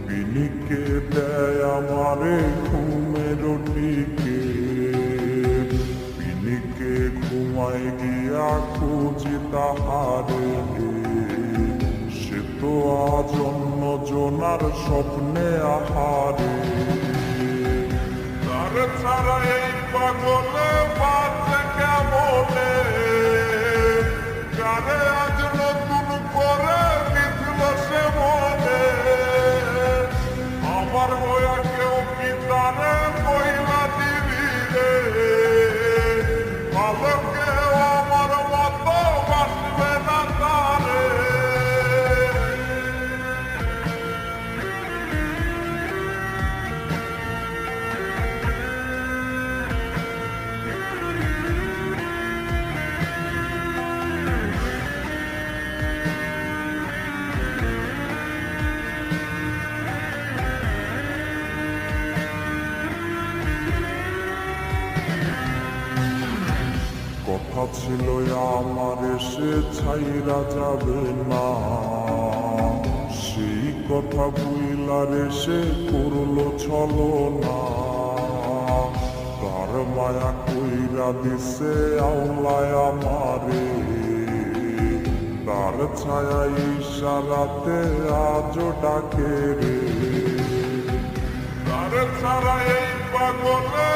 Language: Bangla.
পিনিকে দেয় আমারে ঘুমের টিকে, পিনিকে ঘুমায় গিয়া খুঁজি তাহারে, সে তো আজ অন্য জনার স্বপ্নে আহারে। তার ছাড়া এই পাগলে বাঁচে কেমনে, কারে আজ নতুন করে দিছিল সে মনে, আমার হইয়া কেউ কি তারে কইলা দিবি রে, ভালো কেউ আমার মতো বাসবে না তারে। কথা ছিল আমার সে ছাইরা যাবে না, সেই কথা বুইলারে সে করলো ছলনা, তার মায়া কইরা দিছে আওলায় আমারে, তার ছায়া ইশারাতে আজও ডাকে রে, তার ছাড়া এই পাগলে